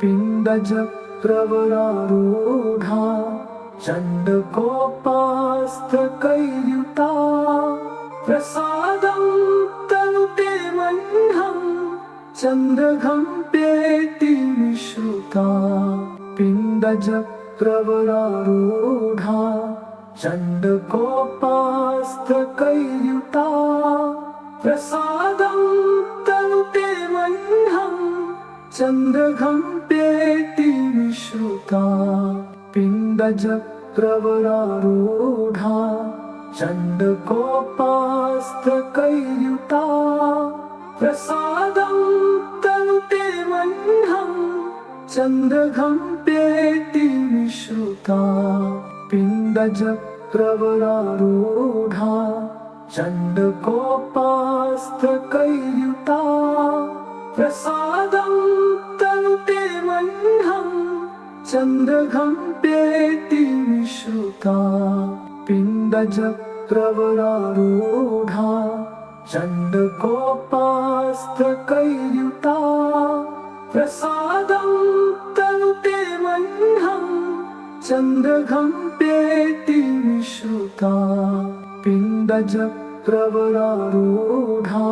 पिण्डज प्रवरारूढा चण्डकोपास्त्रकैर्युता प्रसादं तनुते मह्यं चन्द्रघं पेति विश्रुता पिण्डज प्रवरारूढा चण्डकोपास्त्रकैर्युता प्रसादं तनुते मह्यं चन्द्रघं पेति विश्रुता पिण्डज प्रवरारूढा चण्डकोपास्त्रकैर्युता प्रसादं तनुते मह्यं चन्द्रघं पेति विश्रुता पिण्डज प्रवरारूढा चण्डकोपास्त्रकैर्युता प्रसादं तनुते मह्यं चन्द्रघं पेति विश्रुता पिण्डज प्रवरारूढा चण्डकोपास्त्रकैर्युता प्रसादं तनुते मह्यं चन्द्रघं पेति विश्रुता पिण्डज प्रवरारूढा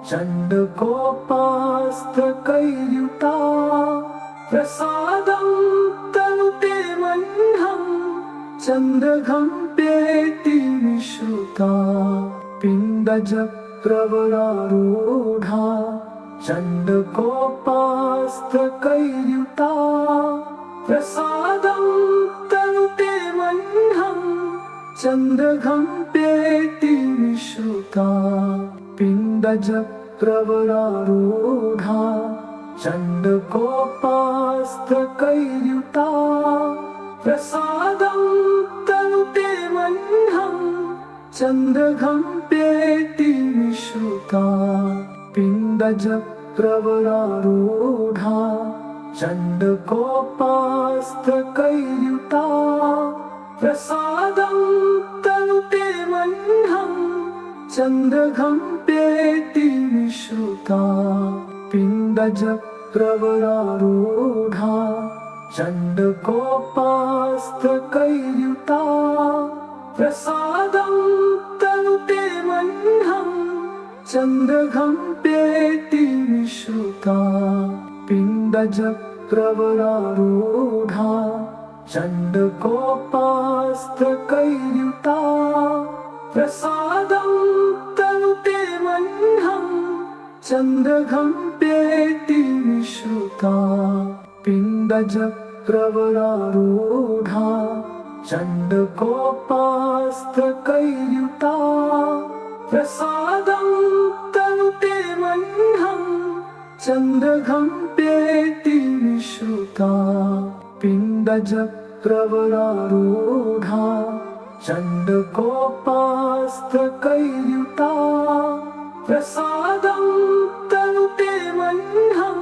चण्डकोपास्त्रकैर्युता प्रसादं तनुते मह्यं चन्द्रघं पेति विश्रुता पिण्डज प्रवरारूढा चण्डकोपास्त्रकैर्युता प्रसादं तनुते मह्यं चन्द्रघं पेति विश्रुता पिण्डज प्रवरारूढा चण्डकोपास्त्रकैर्युता प्रसादं तनुते मह्यं चन्द्रघं पेति विश्रुता पिण्डज प्रवरारूढा चण्डकोपास्त्रकैर्युता प्रसादं तनुते मह्यं चन्द्रघं पेति विश्रुता पिण्डज प्रवरारूढा चण्डकोपास्त्रकैर्युता प्रसादं तनुते मह्यं चन्द्रघं पेति विश्रुता पिण्डज प्रवरारूढा चण्डकोपास्त्रकैर्युता प्रसादं तनुते मह्यं चन्द्रघं पेति विश्रुता पिण्डज प्रवरारूढा चण्डकोपास्त्रकैर्युता प्रसादं तनुते मह्यं चन्द्रघं पेति विश्रुता पिण्डज प्रवरारूढा चण्डकोपास्त्रकैर्युता प्रसादं तनुते मह्यं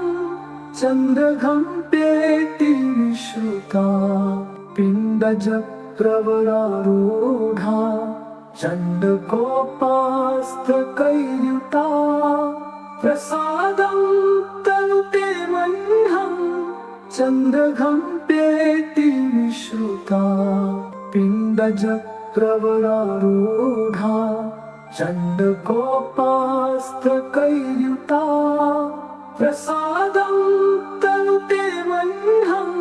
चन्द्रघं पेति विश्रुता पिण्डज प्रवरारूढा चण्डकोपास्त्रकैर्युता प्रसादं तनुते मह्यं चन्द्रघं पेति विश्रुता पिण्डज प्रवरारूढा चण्डकोपास्त्रकैर्युता प्रसादं तनुते मह्यं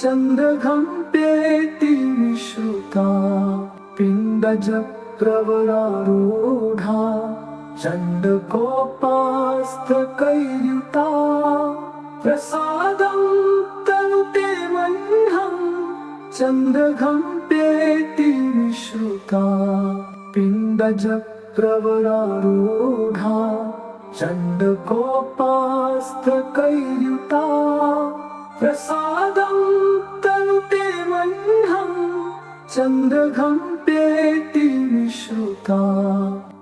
चन्द्रघं पेति विश्रुता पिण्डज प्रवरारूढा चण्डकोपास्त्रकैर्युता प्रसादं तनुते मह्यं चन्द्रघं पेति विश्रुता पिण्डज प्रवरारूढा चण्डकोपास्त्रकैर्युता प्रसादं तनुते मह्यं चन्द्रघं पेति विश्रुता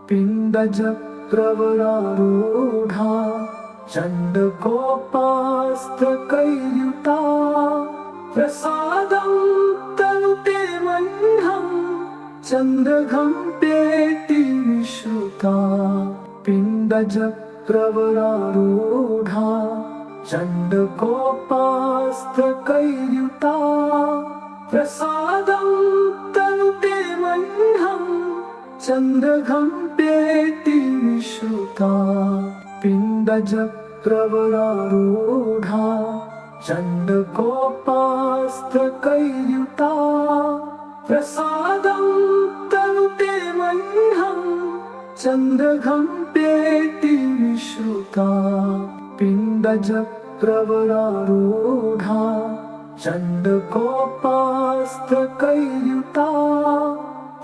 पिण्डज प्रवरारूढा चण्डकोपास्त्रकैर्युता प्रसादं तनुते मह्यं चन्द्रघं पेति विश्रुता पिण्डज प्रवरारूढा चण्डकोपास्त्रकैर्युता प्रसादं तनुते मह्यं चन्द्रघम्पेति विश्रुता पिण्डजप्रवरारूढा चण्डकोपास्त्रकैर्युता प्रसादं तनुते मह्यं चन्द्रघम्पेति विश्रुता पिण्डजप्रवरारूढा चण्डकोपास्त्रकैर्युता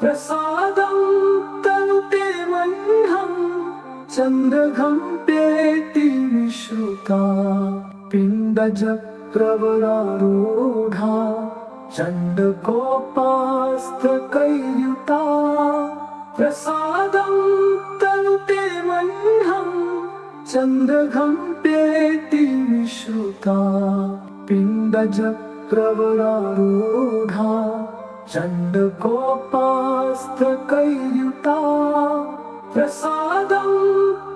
प्रसादं तनुते मह्यं चन्द्रघम्पेति विश्रुता पिण्डजप्रवरारूढा चण्डकोपास्त्रकैर्युता प्रसादं तनुते मह्यं चन्द्रघम्पेति विश्रुता पिण्डजप्रवरारूढा चण्डकोपास्त्रकैर्युता प्रसादं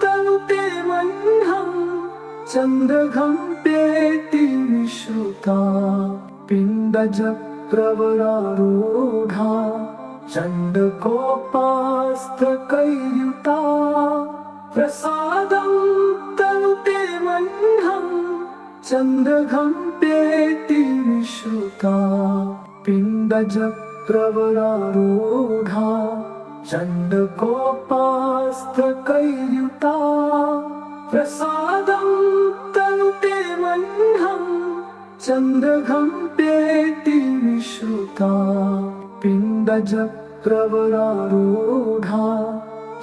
तनुते मह्यं चन्द्रघम्पेति विश्रुता पिण्डजप्रवरारूढा चण्डकोपास्त्रकैर्युता प्रसादं तनुते मह्यं चन्द्रघम्पेति विश्रुता पिण्डजप्रवरारूढा चण्डकोपास्त्रकैर्युता प्रसादं तनुते मह्यं चन्द्रघम्पेति विश्रुता पिण्डजप्रवरारूढा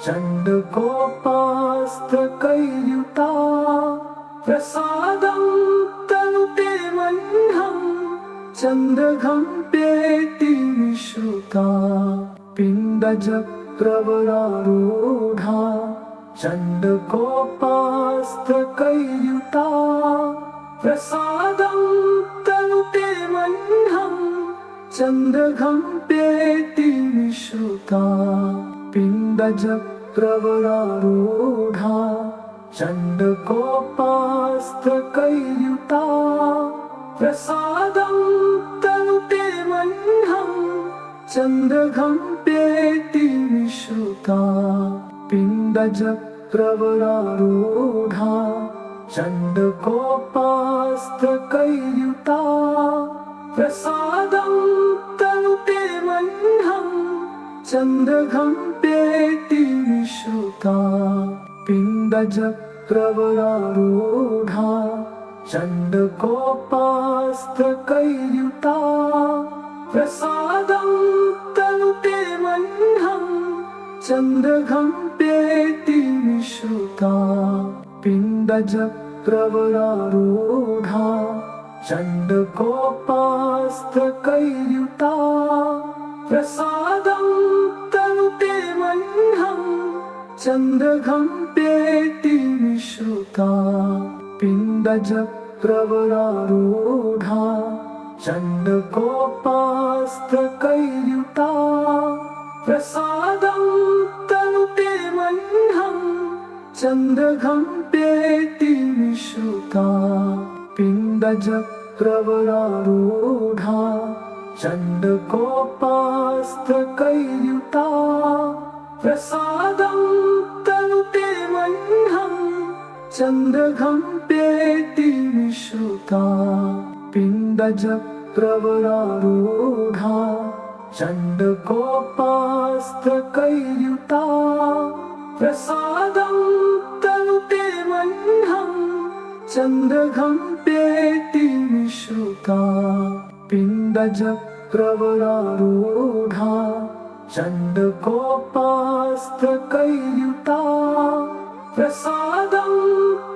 चण्डकोपास्त्रकैर्युता प्रसादं तनुते मह्यं चन्द्रघम्पेति विश्रुता पिण्डजप्रवरारूढा चण्डकोपास्त्रकैर्युता प्रसादं तनुते मह्यं चन्द्रघम्पेति विश्रुता पिण्डजप्रवरारूढा चण्डकोपास्त्रकैर्युता प्रसादं तनुते मह्यं चन्द्रघम्पेति विश्रुता पिण्डजप्रवरारूढा चण्डकोपास्त्रकैर्युता प्रसादं तनुते मह्यं चन्द्रघम्पेति विश्रुता पिण्डजप्रवरारूढा चण्डकोपास्त्रकैर्युता प्रसादं तनुते मह्यं चन्द्रघम्पेति विश्रुता पिण्डजप्रवरारूढा चण्डकोपास्त्रकैर्युता प्रसादं तनुते मह्यं चन्द्रघम्पेति विश्रुता पिण्डजप्रवरारूढा चण्डकोपास्त्रकैर्युता प्रसादं तनुते मह्यं चन्द्रघम्पेति विश्रुता पिण्डजप्रवरारूढा चण्डकोपास्त्रकैर्युता प्रसादं तनुते मह्यं चन्द्रघम्पेति विश्रुता पिण्डजप्रवरारूढा चण्डकोपास्त्रकैर्युता प्रसादं तनुते मह्यं चन्द्रघम्पेति विश्रुता पिण्डजप्रवरारूढा चण्डकोपास्त्रकैर्युता प्रसादं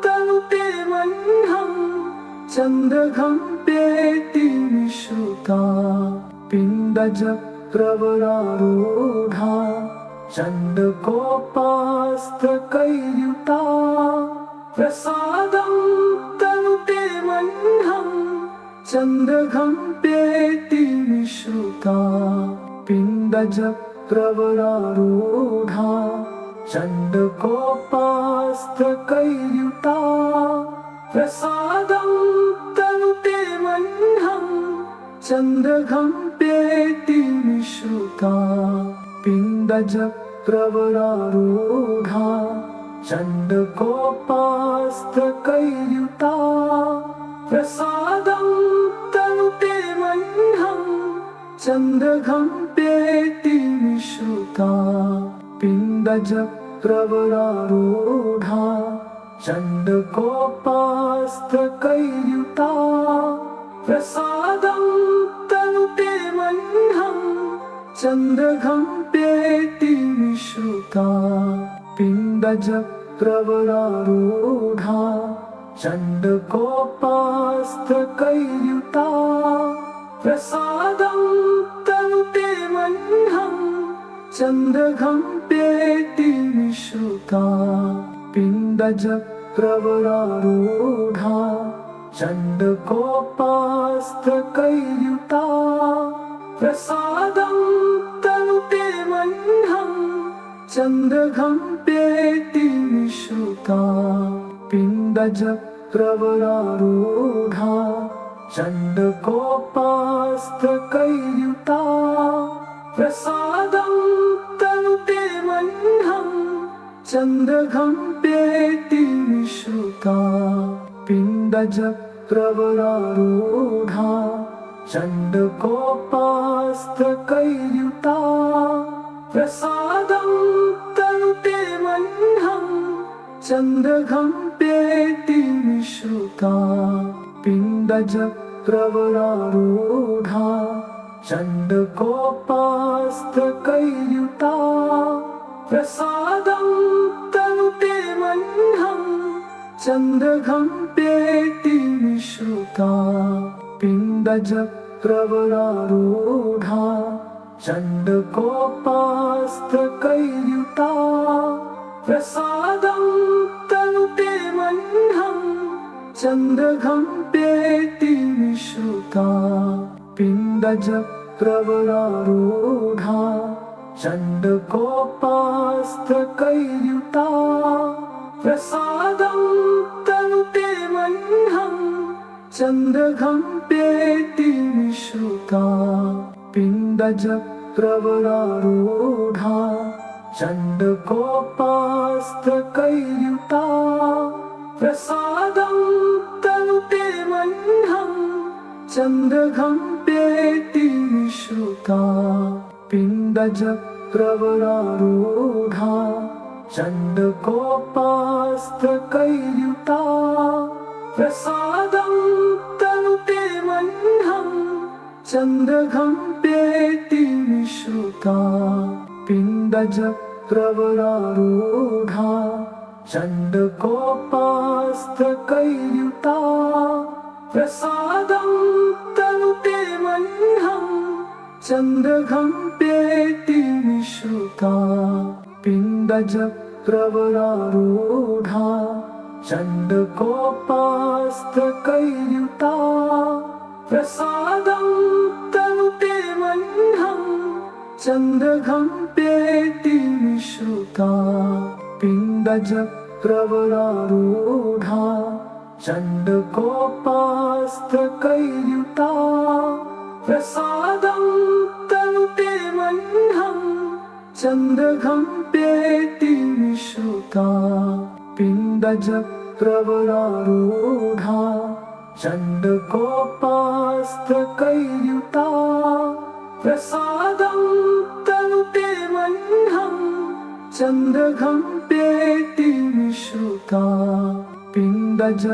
तनुते मह्यं चन्द्रघम्पेति विश्रुता पिण्डजप्रवरारूढा चण्डकोपास्त्रकैर्युता प्रसादं तनुते मह्यं चन्द्रघम्पेति विश्रुता पिण्डजप्रवरारूढा चण्डकोपास्त्रकैर्युता प्रसादं तनुते मह्यं चन्द्रघं पेति निश्रुता पिण्डजप्रवरारूढा चण्डकोपास्त्रकैर्युता प्रसादं तनुते मह्यं चन्द्रघं पेति निश्रुता पिण्डजप्रवरारूढा चण्डकोपास्त्रकैर्युता प्रसादं तनुते मह्यं चन्द्रघं पेति निश्रुता पिण्डजप्रवरारूढा चण्डकोपास्त्रकैर्युता प्रसादं तनुते मह्यं चन्द्रघं पेति निश्रुता पिण्डजप्रवरारूढा चण्डकोपास्त्रकैर्युता प्रसादं तनुते मह्यं चन्द्रघं पेति निश्रुता पिण्डजप्रवरारूढा चण्डकोपास्त्रकैर्युता प्रसादं तनुते मह्यं चन्द्रघं पेति निश्रुता पिण्डजप्रवरारूढा चण्डकोपास्त्रकैर्युता प्रसादं तनुते मह्यं चन्द्रघं पेति निश्रुता पिण्डजप्रवरारूढा चण्डकोपास्त्रकैर्युता प्रसादं तनुते मह्यं चन्द्रघं पेति निश्रुता पिण्डजप्रवरारूढा चण्डकोपास्त्रकैर्युता प्रसादं तनुते मह्यं चन्द्रघं पेति निश्रुता पिण्डजप्रवरारूढा चण्डकोपास्त्रकैर्युता प्रसादं तनुते मह्यं चन्द्रघं पेति निश्रुता पिण्डजप्रवरारूढा चण्डकोपास्त्रकैर्युता प्रसादं तनुते मह्यं चन्द्रघं पेति निश्रुता पिण्डजप्रवरारूढा चण्डकोपास्त्रकैर्युता प्रसादं तनुते मह्यं चन्द्रघं पेति निश्रुता पिण्डजप्रवरारूढा चण्डकोपास्त्रकैर्युता प्रसादं तनुते मह्यं चन्द्रघं पेति निश्रुता पिण्डजप्रवरारूढा चण्डकोपास्त्रकैर्युता प्रसादं तनुते मह्यं चन्द्रघं पेति निश्रुता पिण्डजप्रवरारूढा चण्डकोपास्त्रकैर्युता प्रसादं तनुते मह्यं चन्द्रघं पेति निश्रुता पिण्डजप्रवरारूढा चण्डकोपास्त्रकैर्युता प्रसादं तनुते मह्यं चन्द्रघं पेति निश्रुता पिण्डजप्रवरारूढा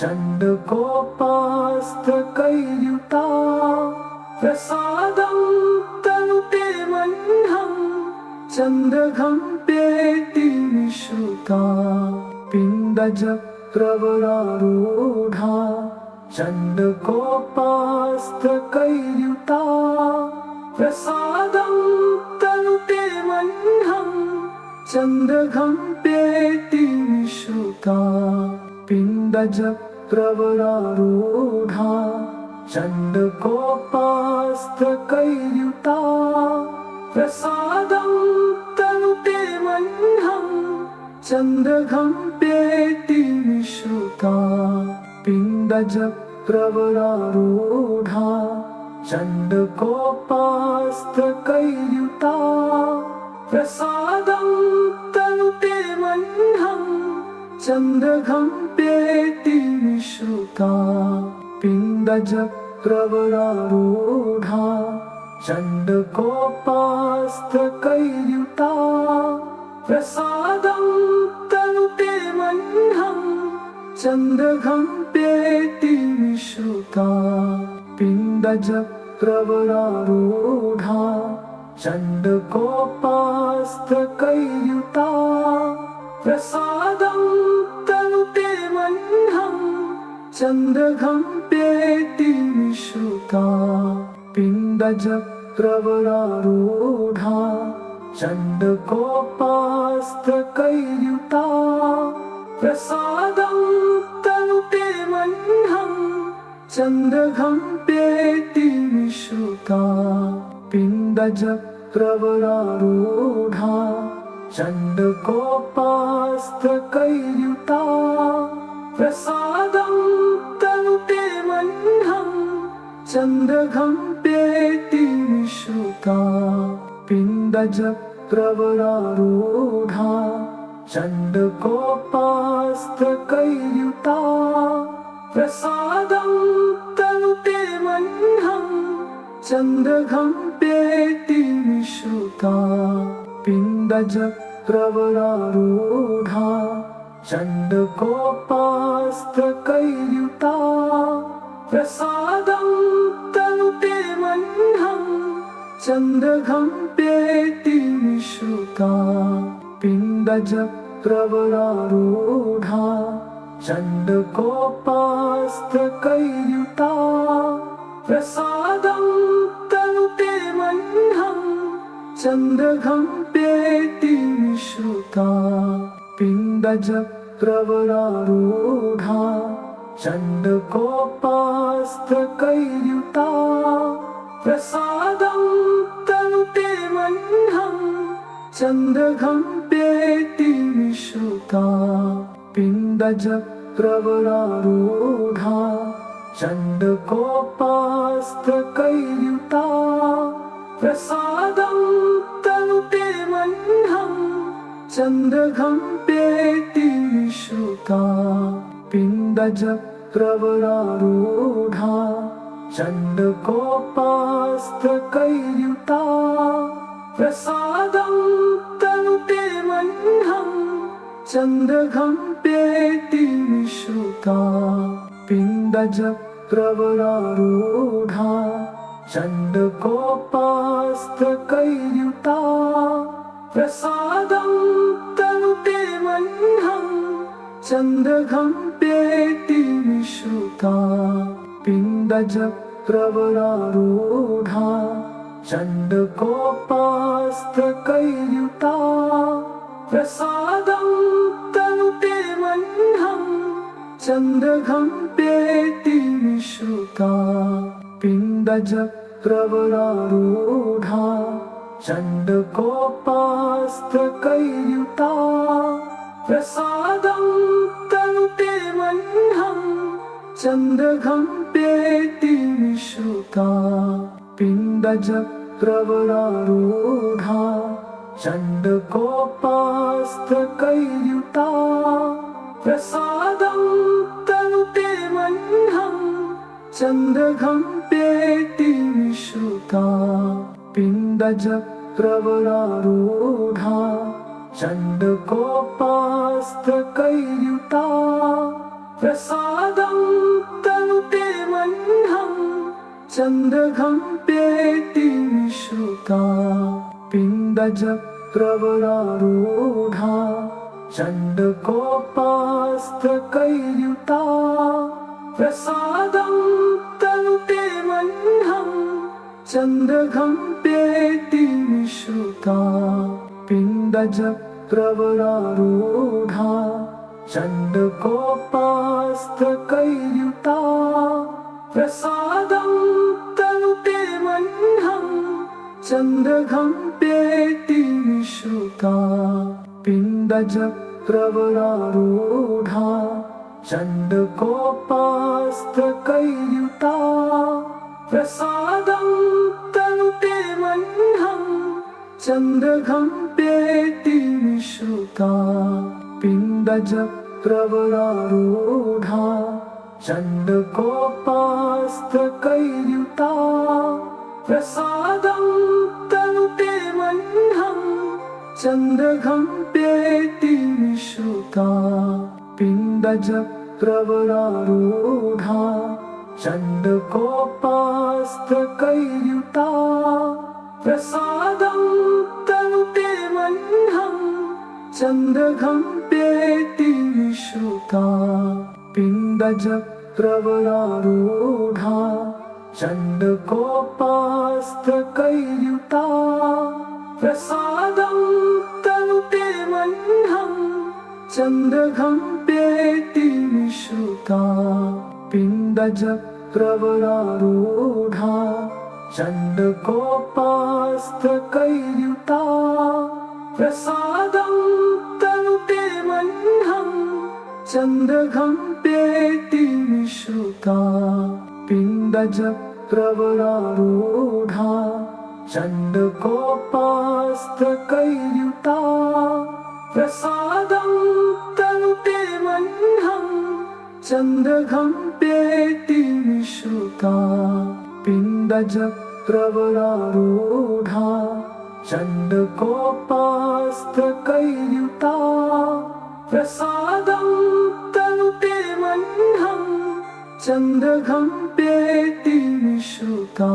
चण्डकोपास्त्रकैर्युता प्रसादं तनुते मह्यं चन्द्रघं पेति निश्रुता पिण्डजप्रवरारूढा चण्डकोपास्त्रकैर्युता प्रसादं तनुते मह्यं चन्द्रघं पेति निश्रुता पिण्डजप्रवरारूढा चण्डकोपास्त्रकैर्युता प्रसादं तनुते मह्यं चंद्रघं पेति विश्रुता पिण्डजप्रवरारूढा चण्डकोपास्त्रकैर्युता प्रसादं तनुते मह्यं चंद्रघं पेति विश्रुता पिण्डजप्रवरारूढा चण्डकोपास्त्रकैर्युता प्रसादं तनुते मह्यं चंद्रघं पेति विश्रुता पिण्डजप्रवरारूढा चण्डकोपास्त्रकैर्युता प्रसादं तनुते मह्यं चंद्रघं पेति विश्रुता पिण्डजप्रवरारूढा चण्डकोपास्त्रकैर्युता प्रसादं तनुते मह्यं चंद्रघं पेति विश्रुता पिण्डजप्रवरारूढा चण्डकोपास्त्रकैर्युता प्रसादं तनुते मह्यं चंद्रघं पेति विश्रुता पिण्डजप्रवरारूढा चण्डकोपास्त्रकैर्युता प्रसादं तनुते मह्यं चंद्रघं पेति विश्रुता पिण्डजप्रवरारूढा चण्डकोपास्त्रकैर्युता प्रसादं तनुते मह्यं चंद्रघं पेति विश्रुता पिण्डजप्रवरारूढा चण्डकोपास्त्रकैर्युता प्रसादं तनुते मह्यं चंद्रघं पेति विश्रुता पिण्डजप्रवरारूढा चण्डकोपास्त्रकैर्युता प्रसादं तनुते मह्यं चंद्रघं पेति विश्रुता पिण्डजप्रवरारूढा चण्डकोपास्त्रकैर्युता प्रसादं तनुते मह्यं चंद्रघं पेति विश्रुता पिण्डजप्रवरारूढा चण्डकोपास्त्रकैर्युता प्रसादं तनुते मह्यं चंद्रघं पेति विश्रुता पिण्डजप्रवरारूढा चण्डकोपास्त्रकैर्युता प्रसादं तनुते मह्यं चंद्रघं पेति विश्रुता पिण्डजप्रवरारूढा चण्डकोपास्त्रकैर्युता प्रसादं तनुते मह्यं चंद्रघं पेति विश्रुता पिण्डजप्रवरारूढा चण्डकोपास्त्रकैर्युता प्रसादं तनुते मह्यं चंद्रघं पेति विश्रुता पिण्डजप्रवरारूढा चण्डकोपास्त्रकैर्युता प्रसादं तनुते मह्यं चंद्रघं पेति विश्रुता पिण्डजप्रवरारूढा चण्डकोपास्त्रकैर्युता प्रसादं तनुते मह्यं चंद्रघं पेति विश्रुता पिण्डजप्रवरारूढा चण्डकोपास्त्रकैर्युता प्रसादं तनुते मह्यं चंद्रघं पेति विश्रुता पिण्डजप्रवरारूढा चण्डकोपास्त्रकैर्युता प्रसादं तनुते मह्यं चंद्रघं पेति विश्रुता पिण्डजप्रवरारूढा चक्रवरारूढा चण्डकोपास्त्रकैर्युता प्रसादं तनुते मह्यं चन्द्रघम्पेति विश्रुता पिण्डचक्रवरारूढा चण्डकोपास्त्रकैर्युता प्रसादं तनुते मह्यं चन्द्रघम्पेति विश्रुता पिण्डचक्रवरारूढा चण्डकोपास्त्रकैर्युता प्रसादं तनुते मह्यं चन्द्रघम्पेति विश्रुता पिण्डचक्रवरारूढा चण्डकोपास्त्रकैर्युता प्रसादं तनुते मह्यं चन्द्रघम्पेति विश्रुता पिण्डचक्रवरारूढा चण्डकोपास्त्रकैर्युता प्रसादं तनुते मह्यं चन्द्रघम्पेति विश्रुता पिण्डचक्रवरारूढा चण्डकोपास्त्रकैर्युता प्रसादं तनुते मह्यं चन्द्रघम्पेति विश्रुता पिण्डचक्रवरारूढा चण्डकोपास्त्रकैर्युता प्रसादं तनुते मह्यं चन्द्रघम्पेति विश्रुता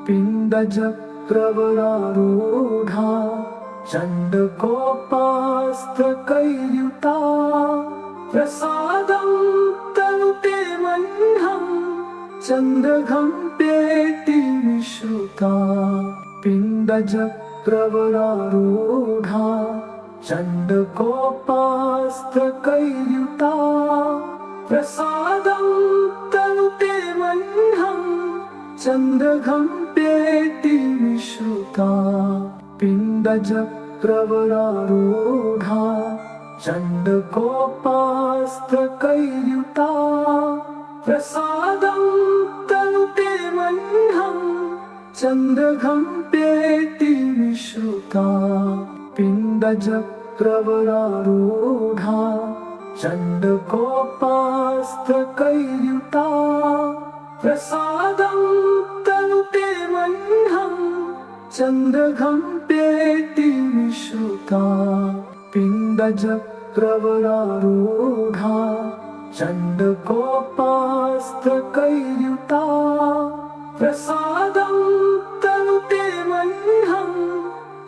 पिण्डचक्रवरारूढा चण्डकोपास्त्रकैर्युता प्रसादं तनुते मह्यं चन्द्रघम्पेति विश्रुता पिण्डचक्रवरारूढा चण्डकोपास्त्रकैर्युता प्रसादं तनुते मह्यं चन्द्रघम्पेति विश्रुता पिण्डचक्रवरारूढा चण्डकोपास्त्रकैर्युता प्रसादं तनुते मह्यं चन्द्रघम्पेति विश्रुता पिण्डचक्रवरारूढा चण्डकोपास्त्रकैर्युता प्रसादं तनुते मह्यं चन्द्रघम्पेति विश्रुता पिण्डचक्रवरारूढा चण्डकोपास्त्रकैर्युता प्रसादं तनुते मह्यं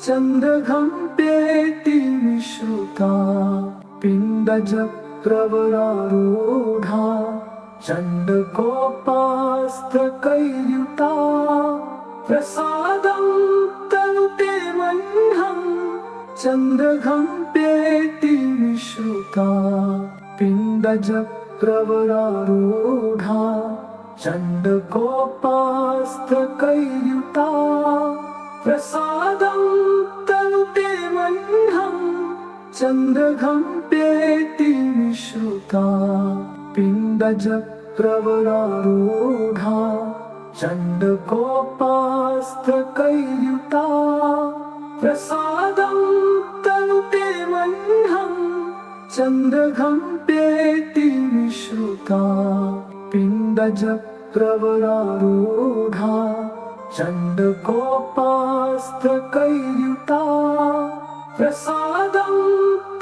चन्द्रघम्पेति विश्रुता पिण्डचक्रवरारूढा चण्डकोपास्त्रकैर्युता प्रसादं तनुते मह्यं चन्द्रघम्पेति विश्रुता पिण्डचक्रवरारूढा चण्डकोपास्त्रकैर्युता प्रसादं तनुते मह्यं चन्द्रघम्पेति विश्रुता पिण्डचक्रवरारूढा चण्डकोपास्त्रकैर्युता प्रसादं तनुते मह्यं चन्द्रघम्पेति विश्रुता पिण्डचक्रवरारूढा चण्डकोपास्त्रकैर्युता प्रसादं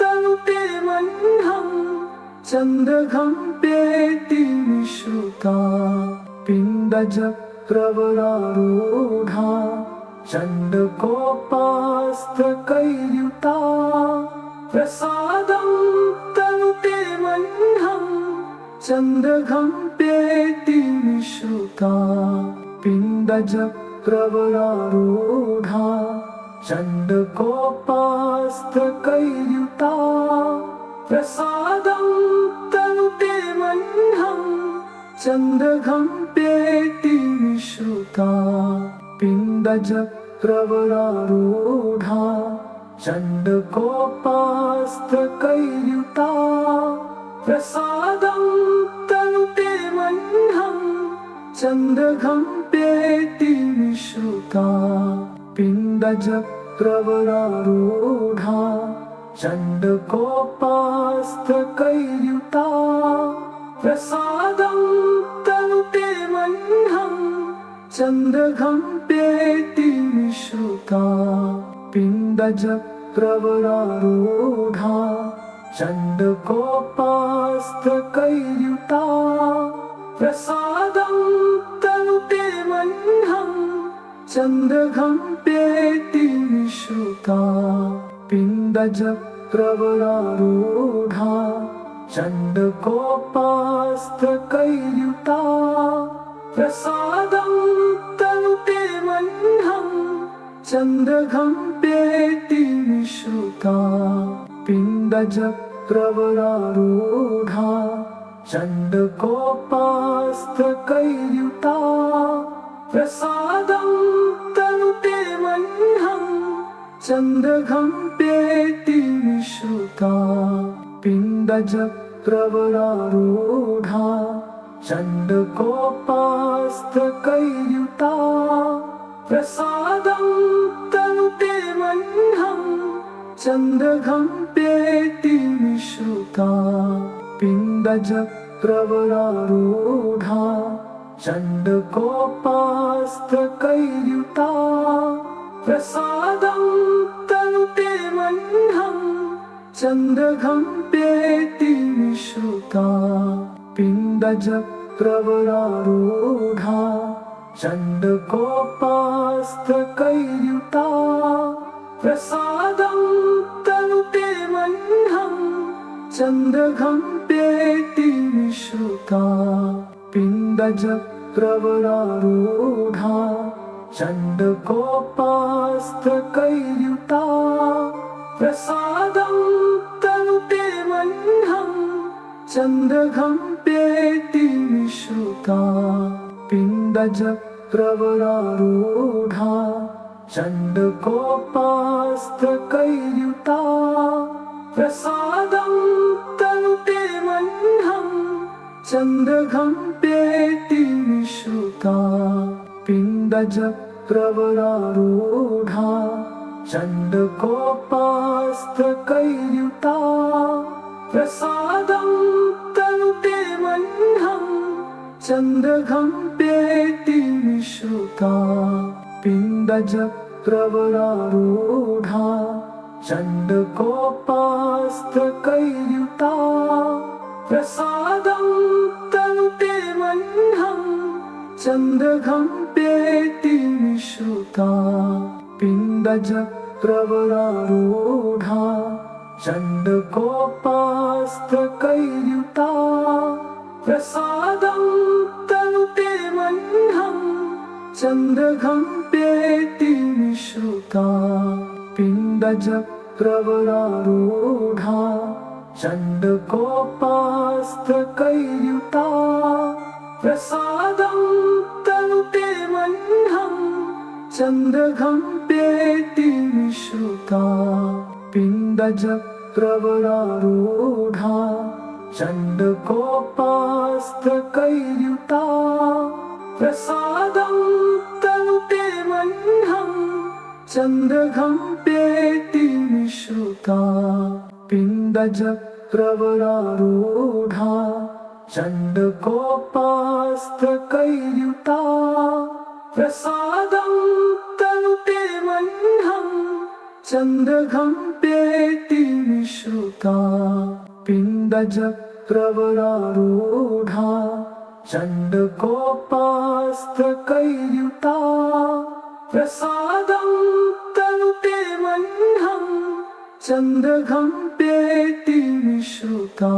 तनुते मह्यं चन्द्रघम्पेति विश्रुता पिण्डचक्रवरारूढा चण्डकोपास्त्रकैर्युता प्रसादं तनुते मह्यं चन्द्रघम्पेति विश्रुता पिण्डचक्रवरारूढा चण्डकोपास्त्रकैर्युता प्रसादं तनुते मह्यं चन्द्रघम्पेति विश्रुता पिण्डचक्रवरारूढा चण्डकोपास्त्रकैर्युता प्रसादं तनुते मह्यं चन्द्रघम्पेति विश्रुता पिण्डजप्रवरारूढा चण्डकोपास्त्रकैर्युता प्रसादं तनुते मह्यं चन्द्रघम्पेति विश्रुता पिण्डजप्रवरारूढा चण्डकोपास्त्रकैर्युता प्रसादं तनुते मह्यं चन्द्रघम्पेति विश्रुता पिण्डजप्रवरारूढा चण्डकोपास्त्रकैर्युता प्रसादं तनुते मह्यं चन्द्रघम्पेति विश्रुता पिण्डजप्रवरारूढा चण्डकोपास्त्रकैर्युता प्रसादं तनुते मह्यं चन्द्रघम्पेति विश्रुता पिण्डजप्रवरारूढा चण्डकोपास्त्रकैर्युता प्रसादं तनुते मह्यं चन्द्रघम्पेति विश्रुता पिण्डजप्रवरारूढा चण्डकोपास्त्रकैर्युता प्रसादं तनुते मह्यं चन्द्रघम्पेति विश्रुता पिण्डजप्रवरारूढा चण्डकोपास्त्रकैर्युता प्रसादं तनुते मह्यं चन्द्रघम्पेति विश्रुता पिण्डजप्रवरारूढा चण्डकोपास्त्रकैर्युता प्रसादं तनुते मह्यं चन्द्रघम्पेति विश्रुता पिण्डजप्रवरारूढा चण्डकोपास्त्रकैर्युता प्रसादं तनुते मह्यं चन्द्रघम्पेति विश्रुता पिण्डजप्रवरारूढा चण्डकोपास्त्रकैर्युता प्रसादं तनुते मह्यं चन्द्रघम्पेति विश्रुता पिण्डजप्रवरारूढा चण्डकोपास्त्रकैर्युता प्रसादं तनुते मह्यं चन्द्रघम्पेति विश्रुता पिण्डजप्रवरारूढा चण्डकोपास्त्रकैर्युता प्रसादं तनुते मह्यं चन्द्रघम्पेति विश्रुता पिण्डजप्रवरारूढा चण्डकोपास्त्रकैर्युता प्रसादं तनुते मह्यं चन्द्रघम्पेति विश्रुता पिण्डजप्रवरारूढा चण्डकोपास्त्रकैर्युता प्रसादं तनुते मह्यं चन्द्रघम्पेति विश्रुता पिण्डजप्रवरारूढा चण्डकोपास्त्रकैर्युता प्रसादं तनुते मह्यं चन्द्रघम्पेति विश्रुता पिण्डजप्रवरारूढा चण्डकोपास्त्रकैर्युता प्रसादं तनुते मह्यं चन्द्रघम्पेति विश्रुता